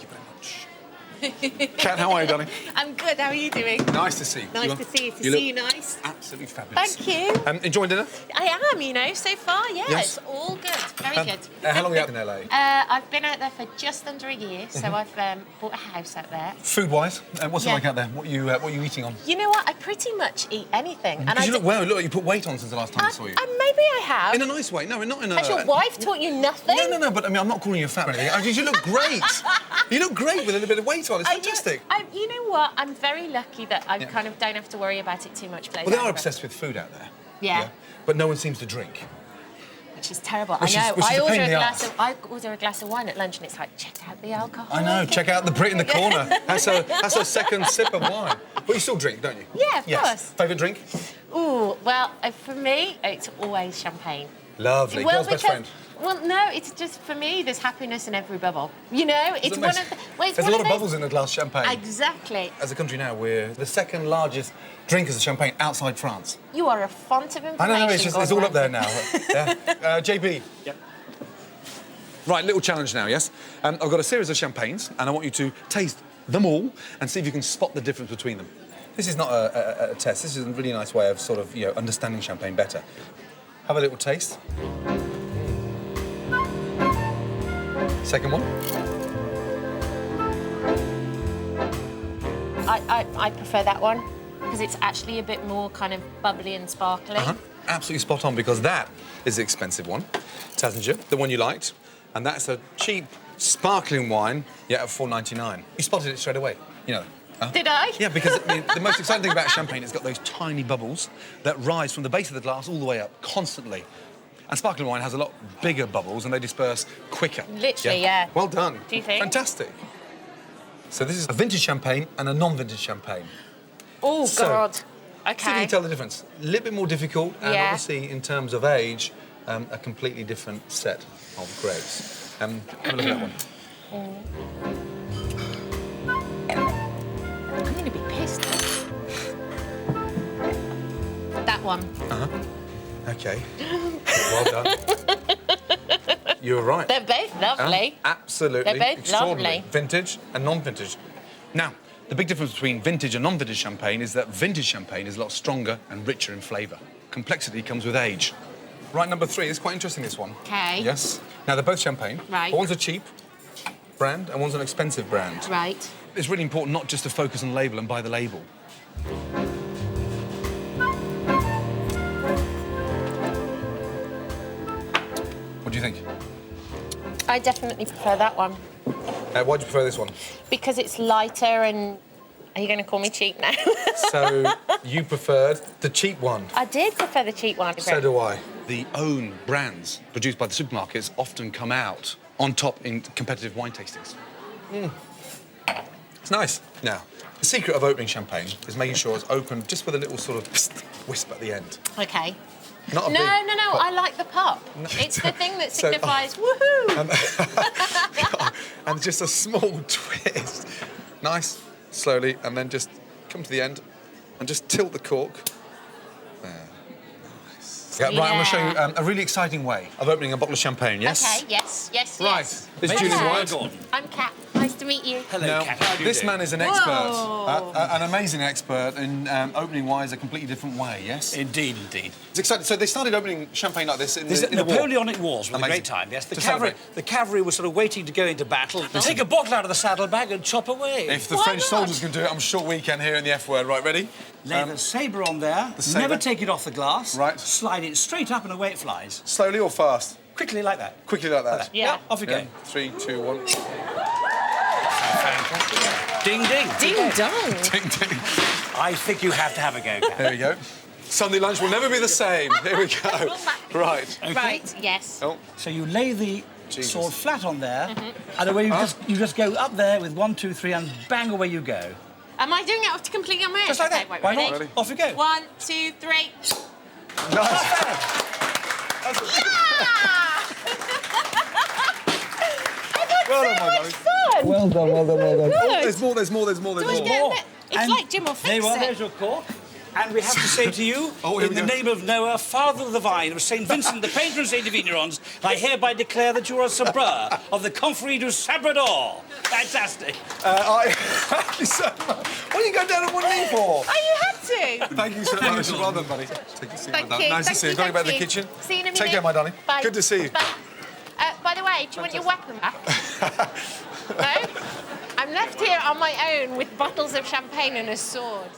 you very much. Kat, how are you, darling? I'm good. How are you doing? Nice to see you. Nice to see you. To see you nice. Absolutely fabulous. Thank you. Enjoying dinner? I am, you know, so far, yeah. Yes. It's all good. Very good. How long are you out in LA? I've been out there for just under a year, so I've bought a house out there. Food-wise, what's it Yeah. like out there? What are you eating on? You know what? I pretty much eat anything. And Because you look well. Look, you put weight on since the last time I saw you. Maybe I have. In a nice way. No, not in a... Has your wife taught you nothing? No, but I mean, I'm not calling you fat or anything. You look great. You look great with a little bit of weight on. It's fantastic. You know what? I'm very lucky that I kind of don't have to worry about it too much. Well, they are obsessed with food out there. Yeah. But no one seems to drink. Which is terrible. Which I know. is I a order pain in the I order a glass of wine at lunch and it's like, check out the alcohol. I know. Check out the Brit in the corner. That's her second sip of wine. But you still drink, don't you? Yeah, of course. Favourite drink? Ooh, well, for me, it's always champagne. Lovely. Girl's best friend. Well, no, it's just, for me, there's happiness in every bubble. You know, it's one of the... Well, there's a lot of bubbles in a glass of champagne. Exactly. As a country now, we're the second largest drinkers of champagne outside France. You are a font of information. I know, it's all up there now. Yeah. JB. Yep. Right, little challenge now, yes? I've got a series of champagnes, and I want you to taste them all and see if you can spot the difference between them. This is not a test. This is a really nice way of sort of, understanding champagne better. Have a little taste. Second one. I prefer that one because it's actually a bit more kind of bubbly and sparkly. Absolutely spot on, because that is the expensive one. Tassinger, the one you liked. And that's a cheap, sparkling wine, at $4.99. You spotted it straight away, Did I? Yeah, because the most exciting thing about champagne is it's got those tiny bubbles that rise from the base of the glass all the way up, constantly. And sparkling wine has a lot bigger bubbles and they disperse quicker. Literally, yeah. Well done. Do you think? Fantastic. So this is a vintage champagne and a non-vintage champagne. Oh, God. See if you OK. can tell the difference. A little bit more difficult, and obviously, in terms of age, a completely different set of grapes. Have a look at that one. I'm going to be pissed. That one. OK. Well done. You were right. They're both lovely. Absolutely. They're both extraordinary. lovely. Vintage and non-vintage. Now, the big difference between vintage and non-vintage champagne is that vintage champagne is a lot stronger and richer in flavour. Complexity comes with age. Right, number 3. It's quite interesting, this one. OK. Yes. Now, they're both champagne. Right. But one's a cheap brand and one's an expensive brand. Right. It's really important not just to focus on the label and buy the label. What do you think? I definitely prefer that one. Why do you prefer this one? Because it's lighter and... Are you going to call me cheap now? So, you preferred the cheap one? I did prefer the cheap one. So do I. The own brands produced by the supermarkets often come out on top in competitive wine tastings. It's nice. Now, the secret of opening champagne is making sure it's opened just with a little sort of wisp at the end. OK. Not a No, big pop. I like the pop. It's the thing that signifies woohoo! And just a small twist. Nice, slowly, and then just come to the end and just tilt the cork. There. Nice. Yeah, right, I'm going to show you a really exciting way of opening a bottle of champagne, yes? OK, yes. Right, this is Julian White. Gordon. I'm Kat. Nice to meet you. Hello, Now, Kat. How do you this do? man is an expert, an amazing expert in opening wines a completely different way, yes? Indeed, indeed. It's exciting. So they started opening champagne like this in This the war. Napoleonic Wars were a Amazing. great time, yes. To celebrate. The cavalry was sort of waiting to go into battle. Take a bottle out of the saddlebag and chop away. If the Why French not? soldiers can do it, I'm sure we can here in the F word. Right, ready? Lay the sabre on there. sabre. Never take it off the glass. Right. Slide it straight up and away it flies. Slowly or fast? Quickly like that. Quickly like that. Yeah. Off you go. 3, 2, 1. Ding, ding. Ding dong. Ding, ding. I think you have to have a go, Kat. There we go. Sunday lunch will never be the same. Here we go. Right. Okay. Right, yes. Oh, So you lay the Jesus. sword flat on there, and away you just go up there with 1, 2, 3, and bang away you go. Am I doing it completely on my own? Just like that. Okay, wait, Why ready? not? Ready? Off you go. 1, 2, 3. nice. Well done, my darling. Fun. Well done, well done, well done. Good. There's more, there's more, there's more, there's Do I more. get a bit? It's And like Jim or there you are, Fix there's It. your cork. And we have to say to you, Oh, here in we the go. name of Noah, Father of the Vine, of St. Vincent the Painter and St. Vignerons, I hereby declare that you are a Sabra of the Confrérie du Sabrador. Fantastic. Thank you so much. What do you go down on one knee for? Oh, you had to. Thank you so much. Well done, buddy. Take a seat, Thank my darling. you. Nice to Thank see you. you, Going back to the thank you. kitchen. See you in a minute. Take care, my darling. Bye. Good to see you. Bye. By the way, do you want your weapon back? No? I'm left here on my own with bottles of champagne and a sword.